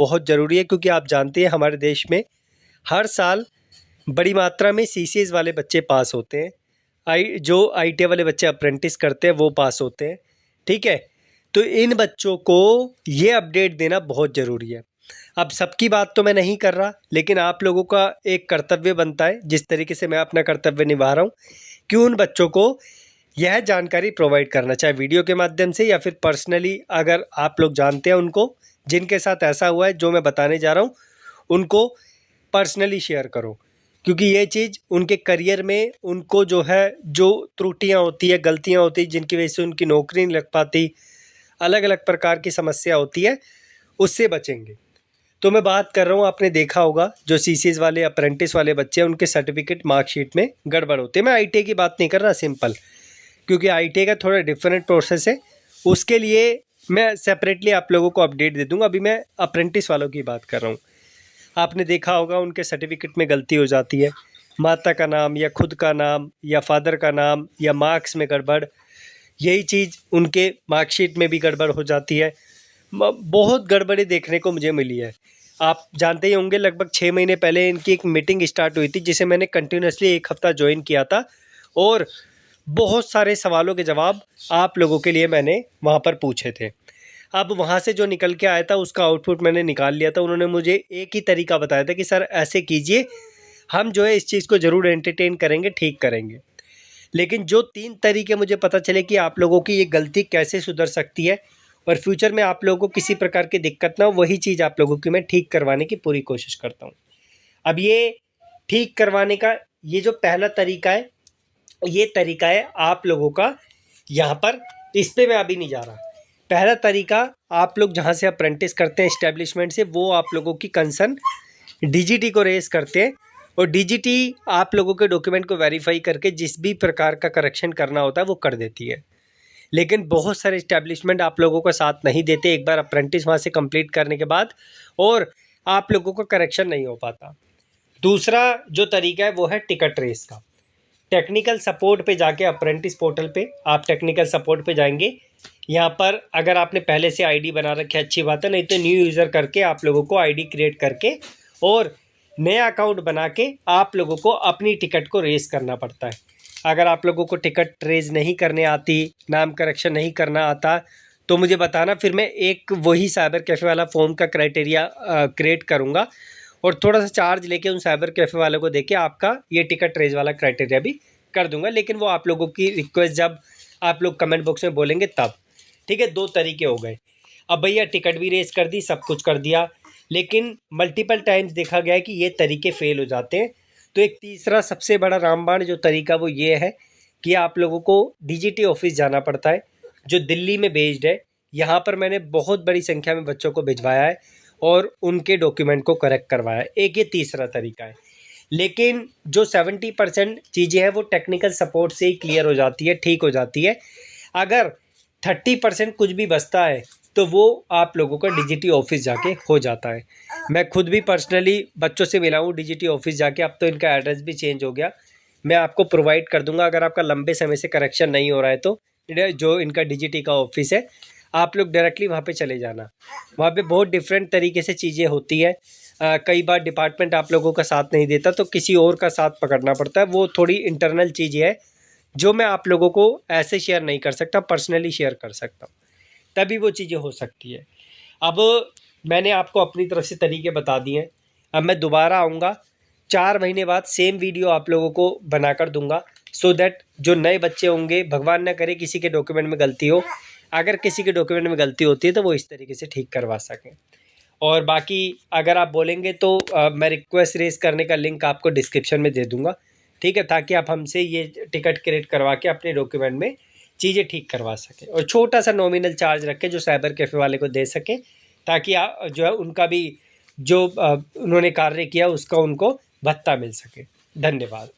बहुत ज़रूरी है, क्योंकि आप जानते हैं हमारे देश में हर साल बड़ी मात्रा में CCS वाले बच्चे पास होते हैं। जो ITA वाले बच्चे अप्रेंटिस करते हैं वो पास होते हैं, ठीक है। तो इन बच्चों को ये अपडेट देना बहुत ज़रूरी है। अब सबकी बात तो मैं नहीं कर रहा, लेकिन आप लोगों का एक कर्तव्य बनता है, जिस तरीके से मैं अपना कर्तव्य निभा रहा हूँ, कि उन बच्चों को यह जानकारी प्रोवाइड करना, चाहे वीडियो के माध्यम से या फिर पर्सनली। अगर आप लोग जानते हैं उनको, जिनके साथ ऐसा हुआ है जो मैं बताने जा रहा हूँ, उनको पर्सनली शेयर करो, क्योंकि ये चीज़ उनके करियर में उनको जो है, जो त्रुटियाँ होती है, गलतियाँ होती है, जिनकी वजह से उनकी नौकरी नहीं लग पाती, अलग अलग प्रकार की समस्या होती है, उससे बचेंगे। तो मैं बात कर रहा हूँ, आपने देखा होगा जो CCS वाले अप्रेंटिस वाले बच्चे हैं, उनके सर्टिफिकेट मार्कशीट में गड़बड़ होती है। मैं ITA की बात नहीं कर रहा, सिंपल, क्योंकि ITA का थोड़ा डिफरेंट प्रोसेस है, उसके लिए मैं सेपरेटली आप लोगों को अपडेट दे दूंगा। अभी मैं अप्रेंटिस वालों की बात कर रहा हूँ। आपने देखा होगा उनके सर्टिफिकेट में गलती हो जाती है, माता का नाम या खुद का नाम या फादर का नाम या मार्क्स में गड़बड़, यही चीज़ उनके मार्कशीट में भी गड़बड़ हो जाती है। बहुत गड़बड़ी देखने को मुझे मिली है। आप जानते ही होंगे, लगभग 6 महीने पहले इनकी एक मीटिंग स्टार्ट हुई थी, जिसे मैंने कंटिन्यूसली 1 हफ्ता ज्वाइन किया था, और बहुत सारे सवालों के जवाब आप लोगों के लिए मैंने वहाँ पर पूछे थे। अब वहाँ से जो निकल के आया था उसका आउटपुट मैंने निकाल लिया था। उन्होंने मुझे एक ही तरीका बताया था कि सर ऐसे कीजिए, हम जो है इस चीज़ को ज़रूर एंटरटेन करेंगे, ठीक करेंगे। लेकिन जो 3 तरीके मुझे पता चले कि आप लोगों की ये गलती कैसे सुधर सकती है और फ्यूचर में आप लोगों को किसी प्रकार की दिक्कत ना हो, वही चीज़ आप लोगों की मैं ठीक करवाने की पूरी कोशिश करता हूँ। अब ये ठीक करवाने का ये जो पहला तरीका है, ये तरीका है आप लोगों का, यहाँ पर इस पे मैं अभी नहीं जा रहा। पहला तरीका, आप लोग जहाँ से अप्रेंटिस करते हैं इस्टेब्लिशमेंट से, वो आप लोगों की कंसर्न DGT को रेस करते हैं, और DGT आप लोगों के डॉक्यूमेंट को वेरीफाई करके जिस भी प्रकार का करेक्शन करना होता है वो कर देती है। लेकिन बहुत सारे इस्टेब्लिशमेंट आप लोगों का साथ नहीं देते एक बार अप्रेंटिस वहाँ से कंप्लीट करने के बाद, और आप लोगों का करेक्शन नहीं हो पाता। दूसरा जो तरीका है वो है टिकट रेस का। टेक्निकल सपोर्ट पे जाके, अप्रेंटिस पोर्टल पे आप टेक्निकल सपोर्ट पे जाएंगे। यहाँ पर अगर आपने पहले से ID बना रखी है, अच्छी बात है, नहीं तो न्यू यूज़र करके आप लोगों को ID क्रिएट करके और नया अकाउंट बना के आप लोगों को अपनी टिकट को रेस करना पड़ता है। अगर आप लोगों को टिकट रेज नहीं करने आती, नाम करेक्शन नहीं करना आता, तो मुझे बताना, फिर मैं एक वही साइबर कैफ़े वाला फॉर्म का क्राइटेरिया क्रिएट करूँगा, और थोड़ा सा चार्ज लेके उन साइबर कैफ़े वालों को देके आपका ये टिकट रेज वाला क्राइटेरिया भी कर दूंगा। लेकिन वो आप लोगों की रिक्वेस्ट जब आप लोग कमेंट बॉक्स में बोलेंगे तब, ठीक है। 2 तरीके हो गए। अब भैया टिकट भी रेस कर दी, सब कुछ कर दिया, लेकिन मल्टीपल टाइम्स देखा गया है कि ये तरीके फेल हो जाते हैं। तो एक तीसरा सबसे बड़ा रामबाण जो तरीका वो ये है कि आप लोगों को DGT ऑफिस जाना पड़ता है, जो दिल्ली में बेस्ड है। यहाँ पर मैंने बहुत बड़ी संख्या में बच्चों को भिजवाया है और उनके डॉक्यूमेंट को करेक्ट करवाया है। एक ये तीसरा तरीका है। लेकिन जो 70% चीज़ें हैं वो टेक्निकल सपोर्ट से ही क्लियर हो जाती है, ठीक हो जाती है। अगर 30% कुछ भी बचता है तो वो आप लोगों का DGT ऑफिस जाके हो जाता है। मैं खुद भी पर्सनली बच्चों से मिला हूँ DGT ऑफिस जाके। अब तो इनका एड्रेस भी चेंज हो गया, मैं आपको प्रोवाइड कर दूंगा। अगर आपका लंबे समय से करेक्शन नहीं हो रहा है तो जो इनका DGT का ऑफिस है, आप लोग डायरेक्टली वहाँ पे चले जाना। वहाँ पे बहुत डिफरेंट तरीके से चीज़ें होती है। कई बार डिपार्टमेंट आप लोगों का साथ नहीं देता तो किसी और का साथ पकड़ना पड़ता है। वो थोड़ी इंटरनल चीज़ें है जो मैं आप लोगों को ऐसे शेयर नहीं कर सकता, पर्सनली शेयर कर सकता हूँ, तभी वो चीज़ें हो सकती है। अब मैंने आपको अपनी तरफ से तरीके बता दिए हैं। अब मैं दोबारा आऊँगा 4 महीने बाद, सेम वीडियो आप लोगों को बनाकर दूंगा, सो दैट जो नए बच्चे होंगे, भगवान न करे किसी के डॉक्यूमेंट में गलती हो, अगर किसी के डॉक्यूमेंट में गलती होती है तो वो इस तरीके से ठीक करवा सकें। और बाकी अगर आप बोलेंगे तो मैं रिक्वेस्ट रेज करने का लिंक आपको डिस्क्रिप्शन में दे दूंगा, ठीक है, ताकि आप हमसे ये टिकट क्रिएट करवा के अपने डॉक्यूमेंट में चीज़ें ठीक करवा सकें, और छोटा सा नॉमिनल चार्ज रख के जो साइबर कैफ़े वाले को दे सकें, ताकि जो है उनका भी जो उन्होंने कार्य किया उसका उनको भत्ता मिल सके। धन्यवाद।